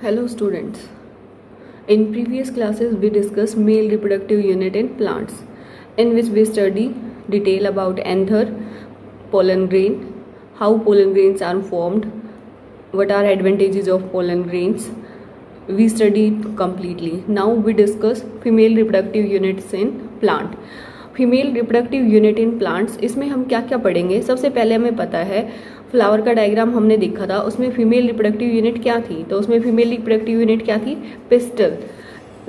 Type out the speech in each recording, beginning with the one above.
Hello students. In previous classes we discussed male reproductive unit in plants, in which we study detail about anther, pollen grain, how pollen grains are formed, what are advantages of pollen grains. We studied completely. Now we discuss female reproductive units in plant. Female reproductive unit in plants, इसमें हम क्या क्या पढ़ेंगे। सबसे पहले हमें पता है फ्लावर का डायग्राम हमने देखा था, उसमें फीमेल रिप्रोडक्टिव यूनिट क्या थी। तो उसमें फीमेल रिप्रोडक्टिव यूनिट क्या थी, पिस्टल,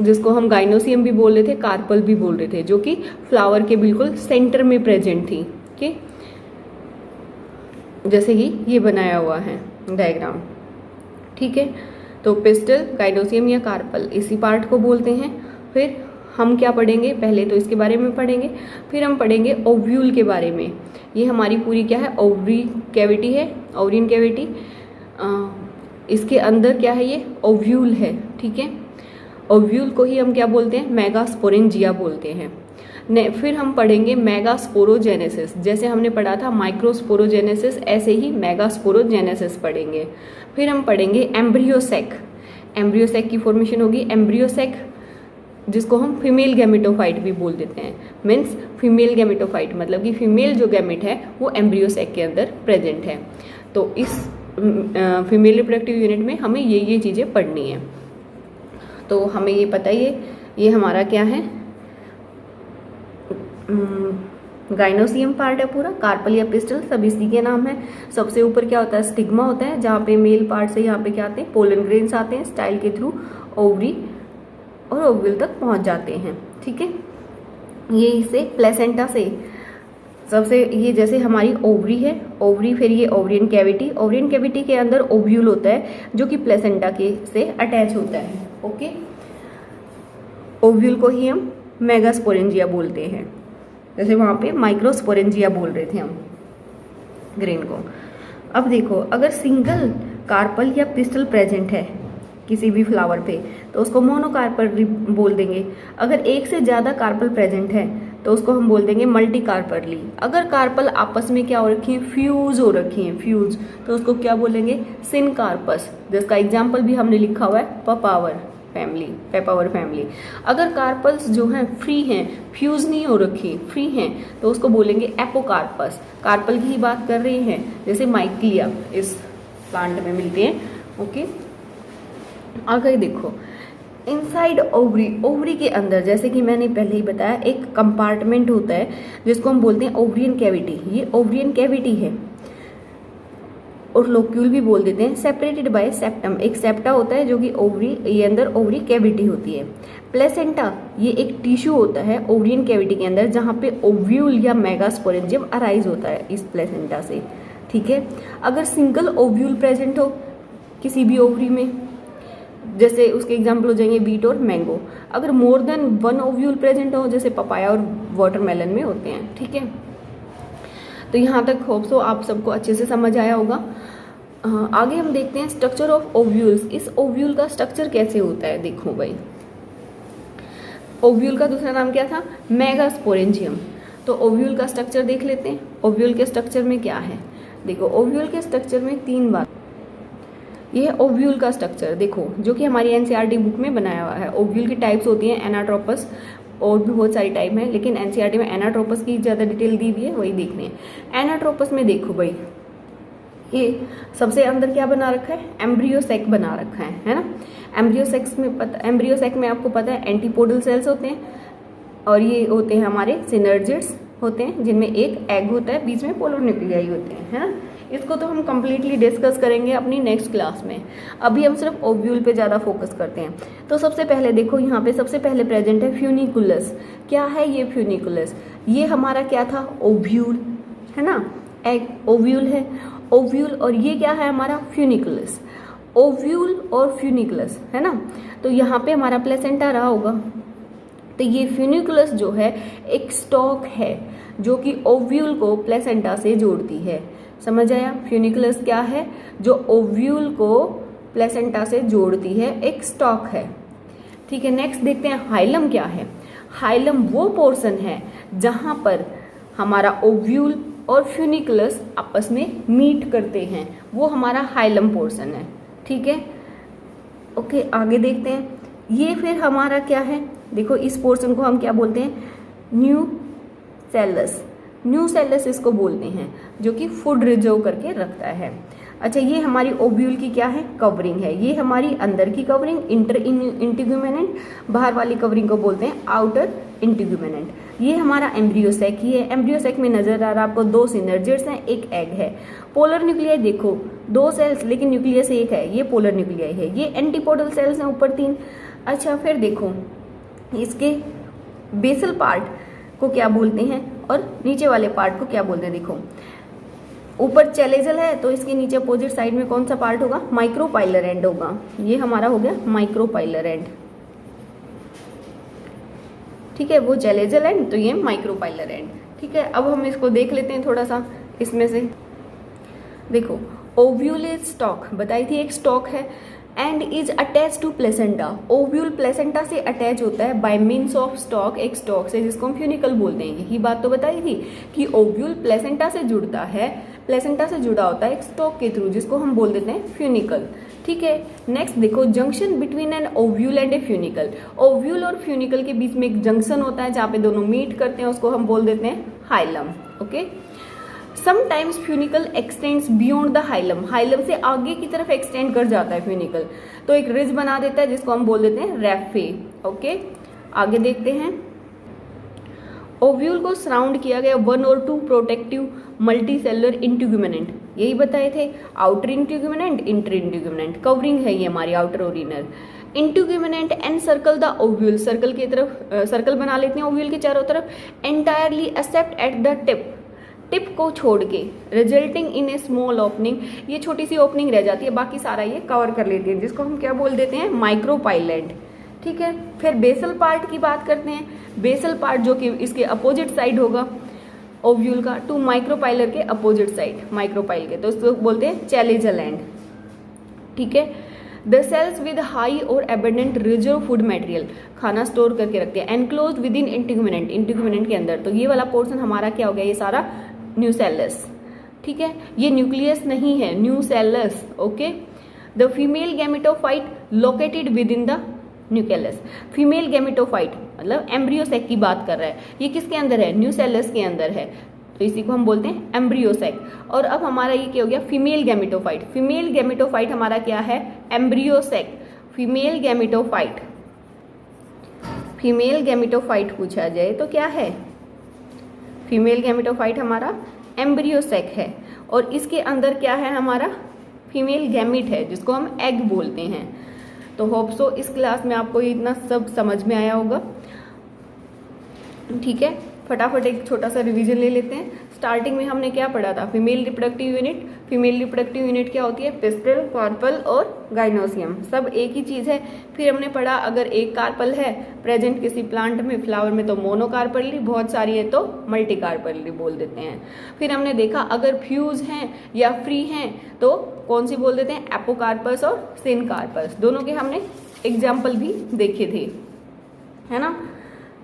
जिसको हम गाइनोसियम भी बोल रहे थे, कार्पल भी बोल रहे थे, जो कि फ्लावर के बिल्कुल सेंटर में प्रेजेंट थी। ओके, जैसे कि ये बनाया हुआ है डायग्राम, ठीक है। तो पिस्टल, गाइनोसियम या कार्पल, इसी पार्ट को बोलते हैं। फिर हम क्या पढ़ेंगे, पहले तो इसके बारे में पढ़ेंगे, फिर हम पढ़ेंगे ओव्यूल के बारे में। ये हमारी पूरी क्या है, ओवरी कैविटी है, ओवरियन कैविटी। इसके अंदर क्या है, ये ओव्यूल है, ठीक है। ओव्यूल को ही हम क्या बोलते हैं, मेगास्पोरेंजिया बोलते हैं। फिर हम पढ़ेंगे मेगास्पोरोजेनेसिस। जैसे हमने पढ़ा था माइक्रोस्पोरोजेनेसिस, ऐसे ही मेगास्पोरोजेनेसिस पढ़ेंगे। फिर हम पढ़ेंगे एम्ब्रियोसेक। एम्ब्रियोसेक की फॉर्मेशन होगी एम्ब्रियोसेक, जिसको हम फीमेल गैमेटोफाइट भी बोल देते हैं। मीन्स फीमेल गैमेटोफाइट मतलब कि फीमेल जो गैमेट है वो एम्ब्रियोसेक के अंदर प्रेजेंट है। तो इस फीमेल रिप्रोडक्टिव यूनिट में हमें ये चीज़ें पढ़नी है। तो हमें ये पता ही है, ये हमारा क्या है, गाइनोसियम पार्ट है पूरा, कार्पल या पिस्टल सब इसी के नाम है। सबसे ऊपर क्या होता है, स्टिग्मा होता है, जहाँ पे मेल पार्ट से यहाँ पे क्या आते हैं, पोलन ग्रेन्स आते हैं, स्टाइल के थ्रू ओवरी और ओव्यूल तक पहुंच जाते हैं, ठीक है। ये इसे प्लेसेंटा से सबसे, ये जैसे हमारी ओवरी है, ओवरी, फिर ये ओवरियन कैविटी, ओवरियन कैविटी के अंदर ओव्यूल होता है जो कि प्लेसेंटा के से अटैच होता है। ओके, ओव्यूल को ही हम मेगास्पोरेंजिया बोलते हैं, जैसे वहाँ पे माइक्रोस्पोरेंजिया बोल रहे थे हम ग्रेन को। अब देखो, अगर सिंगल कार्पल या पिस्टल प्रेजेंट है किसी भी फ्लावर पे तो उसको मोनोकार्पल बोल देंगे। अगर एक से ज़्यादा कार्पल प्रेजेंट है तो उसको हम बोल देंगे मल्टी कार्परली। अगर कार्पल आपस में क्या हो रखी है, फ्यूज हो रखी हैं, फ्यूज, तो उसको क्या बोलेंगे, सिनकार्पस, जिसका एग्जाम्पल भी हमने लिखा हुआ है पपावर फैमिली, पेपावर फैमिली। अगर कार्पल्स जो हैं फ्री हैं, फ्यूज नहीं हो रखी, फ्री हैं, तो उसको बोलेंगे एपोकार्पस। कार्पल की ही बात कर रहे हैं, जैसे माइक्लिया इस प्लांट में मिलते हैं। ओके, आगे देखो, इनसाइड ओवरी, ओवरी के अंदर जैसे कि मैंने पहले ही बताया एक कंपार्टमेंट होता है जिसको हम बोलते हैं ओवरियन कैविटी। ये ओवरियन कैविटी है और लोक्यूल भी बोल देते हैं, सेपरेटेड बाय सेप्टम। एक सेप्टा होता है जो कि ओवरी, ये अंदर ओवरी कैविटी होती है। प्लेसेंटा, ये एक टिश्यू होता है ओवरियन कैविटी के अंदर जहाँ पे ओव्यूल या मेगास्पोरेंजियम अराइज होता है इस प्लेसेंटा से, ठीक है। अगर सिंगल ओव्यूल प्रेजेंट हो किसी भी ओवरी में, जैसे उसके एग्जाम्पल हो जाएंगे बीट और मैंगो। अगर more than one ovule present हो, जैसे पपाया और वाटरमेलन में होते हैं, ठीक है। तो यहाँ तक होप सो आप सबको अच्छे से समझ आया होगा। आगे हम देखते हैं स्ट्रक्चर ऑफ ओव्यूल्स। इस ओव्यूल का स्ट्रक्चर कैसे होता है, देखो भाई, ओव्यूल का दूसरा नाम क्या था, मेगास्पोरेंजियम। तो ओव्यूल का स्ट्रक्चर देख लेते हैं। ओव्यूल के स्ट्रक्चर में क्या है, देखो, ओव्यूल के स्ट्रक्चर में तीन बात। ये है ओव्यूल का स्ट्रक्चर, देखो, जो कि हमारी एनसीईआरटी बुक में बनाया हुआ है। ओव्यूल की टाइप्स होती हैं एनाट्रोपस, और भी बहुत सारी टाइप है, लेकिन एनसीईआरटी में एनाट्रोपस की ज़्यादा डिटेल दी हुई है, वही देखनी है। एनाट्रोपस में देखो भाई, ये सबसे अंदर क्या बना रखा है, एम्ब्रियोसेक बना रखा है ना। एम्ब्रियोसेक्स में एम्ब्रियोसेक में आपको पता है एंटीपोडल सेल्स होते हैं, और ये होते हैं हमारे सिनर्जिड्स होते हैं, जिनमें एक एग होता है, बीच में पोलर न्यूक्लियाई होते हैं, है ना। इसको तो हम कंप्लीटली डिस्कस करेंगे अपनी नेक्स्ट क्लास में। अभी हम सिर्फ ओव्यूल पे ज़्यादा फोकस करते हैं। तो सबसे पहले देखो, यहाँ पे सबसे पहले प्रेजेंट है फ्यूनिकुलस। क्या है ये फ्यूनिकुलस, ये हमारा क्या था, ओव्यूल, है ना, एग ओव्यूल है, ओव्यूल, और ये क्या है हमारा फ्यूनिकुलस। ओव्यूल और फ्यूनिकुलस, है ना। तो यहाँ पे हमारा प्लेसेंटा रहा होगा। तो ये फ्यूनिकुलस जो है एक स्टॉक है जो कि ओव्यूल को प्लेसेंटा से जोड़ती है। समझ आया, फ्यूनिकुलस क्या है, जो ओव्यूल को प्लेसेंटा से जोड़ती है, एक स्टॉक है, ठीक है। नेक्स्ट देखते हैं हाइलम क्या है। हाइलम वो पोर्शन है जहां पर हमारा ओव्यूल और फ्यूनिकुलस आपस में मीट करते हैं, वो हमारा हाइलम पोर्शन है, ठीक है। ओके, आगे देखते हैं। ये फिर हमारा क्या है, देखो इस पोर्शन को हम क्या बोलते हैं, न्यूसेलस। न्यूसेलस इसको बोलते हैं, जो कि फूड रिजर्व करके रखता है। अच्छा, ये हमारी ओव्यूल की क्या है, कवरिंग है। ये हमारी अंदर की कवरिंग इंटीग्यूमेनेंट, बाहर वाली कवरिंग को बोलते हैं आउटर इंटीग्यूमेनेंट। ये हमारा एम्ब्रियोसेक ही है। एम्ब्रियोसेक में नजर आ रहा है आपको 2 सिनर्जिड्स हैं, एक एग है। पोलर न्यूक्लियाई देखो 2 सेल्स लेकिन न्यूक्लियस एक है, ये पोलर न्यूक्लियाई है। ये एंटीपोडल सेल्स हैं, ऊपर 3। अच्छा, फिर देखो इसके बेसल पार्ट को क्या बोलते हैं और नीचे वाले पार्ट को क्या बोलते हैं। देखो ऊपर चैलेजल है तो इसके नीचे अपोजिट साइड में कौन सा पार्ट होगा, माइक्रोपाइलर एंड होगा। ये हमारा हो गया माइक्रोपाइलर एंड, ठीक है, वो चैलेजल एंड तो ये माइक्रोपाइलर एंड। ठीक है, अब हम इसको देख लेते हैं थोड़ा सा। इसमें से देखो ओव्यूल स्टॉक बताई थी, एक स्टॉक है and is attach to placenta. Ovule placenta से अटैच होता है बाय मीन्स ऑफ स्टॉक, एक स्टॉक से, जिसको हम फ्यूनिकल बोलते हैं। यही बात तो बताई थी कि ओव्यूल प्लेसेंटा से जुड़ता है, प्लेसेंटा से जुड़ा होता है एक स्टॉक के थ्रू, जिसको हम बोल देते हैं फ्यूनिकल। ठीक है, नेक्स्ट देखो junction between an ovule and a funicle. Ovule और फ्यूनिकल के बीच में एक जंक्शन होता है जहाँ पे दोनों मीट करते हैं, उसको हम बोल देते हैं hilum. Okay, sometimes funicle x tends beyond the hilum. Hilum से आगे की तरफ एक्सटेंड कर जाता है फ्यूनिकल, तो एक रिज बना देता है जिसको हम बोल देते हैं रेफे। ओके, आगे देखते हैं। ओव्यूल को सराउंड किया गया 1 और 2 प्रोटेक्टिव मल्टीसेलुलर इंटीग्यूमेनेंट, यही बताए थे, outer integument, inter integument. Covering है ये हमारी आउटर और inner. Integument and circle the ovule, circle की तरफ सर्कल बना लेते हैं ओव्यूल के चारों तरफ। Entirely accept at the tip, tip को छोड़ के, resulting in A small opening, ये छोटी सी ओपनिंग रह जाती है, बाकी सारा ये कवर कर लेती है, जिसको हम क्या बोल देते हैं, माइक्रोपाइलेट। ठीक है, फिर बेसल पार्ट की बात करते हैं। बेसल पार्ट जो कि इसके अपोजिट साइड होगा ओव्यूल का, टू माइक्रोपाइलर के अपोजिट साइड माइक्रोपाइल के, तो इसको बोलते हैं चैलेजल एंड। ठीक है, द सेल्स विद हाई और एबंडेंट रिजर्व फूड मटेरियल, खाना स्टोर करके रखते हैं, एनक्लोज विद इन इंटीग्यूमेनेंट, इंटीग्यूमेनेंट के अंदर। तो ये वाला पोर्शन हमारा क्या हो गया, ये सारा न्यूसेलस। ठीक है, ये न्यूक्लियस नहीं है, nucellus. Okay, the female gametophyte located with in the nucleus. Female gametophyte मतलब एम्ब्रियोसेक की बात कर रहा है, ये किसके अंदर है, न्यूसेलस के अंदर है, तो इसी को हम बोलते हैं एम्ब्रियोसेक। और अब हमारा ये क्या हो गया, फीमेल गैमेटोफाइट। फीमेल गैमेटोफाइट हमारा क्या है, embryo sac. Female gametophyte, female gametophyte पूछा जाए तो क्या है, फीमेल गैमेटोफाइट हमारा एम्ब्रियोसेक है। और इसके अंदर क्या है, हमारा फीमेल गैमिट है, जिसको हम एग बोलते हैं। तो होप सो इस क्लास में आपको इतना सब समझ में आया होगा। ठीक है, फटाफट एक छोटा सा रिवीजन ले लेते हैं। स्टार्टिंग में हमने क्या पढ़ा था, female reproductive unit. Female reproductive unit क्या होती है, पिस्टल, कार्पल और गाइनोसियम, सब एक ही चीज है। फिर हमने पढ़ा अगर एक कार्पल है प्रेजेंट किसी प्लांट में, फ्लावर में, तो मोनोकार्पली, बहुत सारी है तो मल्टीकार्पली बोल देते हैं। फिर हमने देखा अगर फ्यूज हैं या फ्री हैं तो कौन सी बोल देते हैं, एपोकार्पस और सिनकार्पस। दोनों के हमने एग्जाम्पल भी देखे थे, है ना।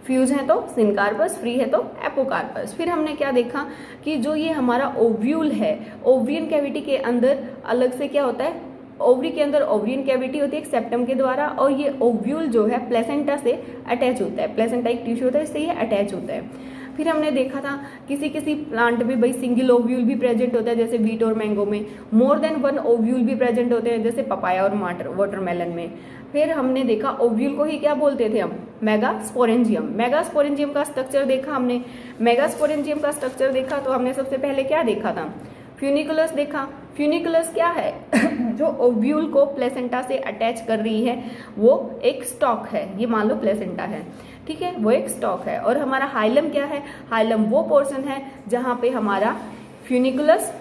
फ्यूज है तो सिनकार्पस, फ्री है तो एपोकार्पस। फिर हमने क्या देखा कि जो ये हमारा ओव्यूल है, ओवरियन कैविटी के अंदर अलग से क्या होता है, ओवरी के अंदर ओवरियन कैविटी होती है एक सेप्टम के द्वारा, और ये ओव्यूल जो है प्लेसेंटा से अटैच होता है। प्लेसेंटा एक टिश्यू होता है, इससे ये अटैच होता है। फिर हमने देखा था किसी किसी प्लांट में भाई सिंगल ओव्यूल भी प्रेजेंट होता है, जैसे वीट और मैंगो में। मोर देन 1 ओव्यूल भी प्रेजेंट होते हैं, जैसे पपाया और वाटरमेलन में। फिर हमने देखा ओव्यूल को ही क्या बोलते थे हम, मेगास्पोरेंजियम। मेगास्पोरेंजियम का स्ट्रक्चर देखा हमने। मेगास्पोरेंजियम का स्ट्रक्चर देखा तो हमने सबसे पहले क्या देखा था, फ्यूनिकुलस देखा। फ्यूनिकुलस क्या है जो ओव्यूल को प्लेसेंटा से अटैच कर रही है, वो एक स्टॉक है। ये मान लो प्लेसेंटा है, ठीक है, वो एक स्टॉक है। और हमारा हाइलम क्या है, हाइलम वो पोर्शन है जहां पे हमारा फ्यूनिकुलस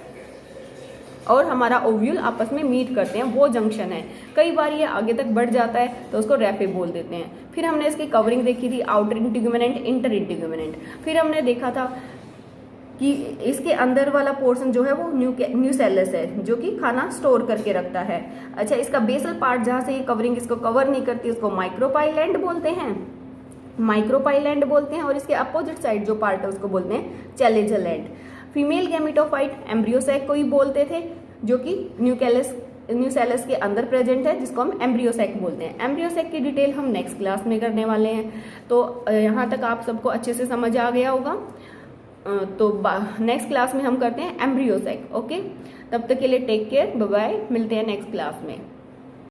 और हमारा ओव्यूल आपस में मीट करते हैं, वो जंक्शन है। कई बार ये आगे तक बढ़ जाता है तो उसको रेफे बोल देते हैं। फिर हमने इसकी कवरिंग देखी थी, आउटर इंटीग्यूमेनेंट, इंटर इंटीग्यूमेनेंट। फिर हमने देखा था कि इसके अंदर वाला पोर्शन जो है वो न्यूसेलस है, जो कि खाना स्टोर करके रखता है। अच्छा, इसका बेसल पार्ट जहाँ से ये कवरिंग इसको कवर नहीं करती, उसको माइक्रोपाइलेंट बोलते हैं, माइक्रोपाइलेंट बोलते हैं। और इसके अपोजिट साइड जो पार्ट है उसको बोलते हैं chalazal and. Female gametophyte embryo sac को ही बोलते थे, जो कि न्यूक्लियस न्यूसेलस के अंदर प्रेजेंट है, जिसको हम एम्ब्रियोसेक बोलते हैं। एम्ब्रियोसेक की डिटेल हम नेक्स्ट क्लास में करने वाले हैं। तो यहाँ तक आप सबको अच्छे से समझ आ गया होगा। तो नेक्स्ट क्लास में हम करते हैं एम्ब्रियोसेक। ओके, तब तक के लिए टेक केयर, बाय बाय, मिलते हैं नेक्स्ट क्लास में।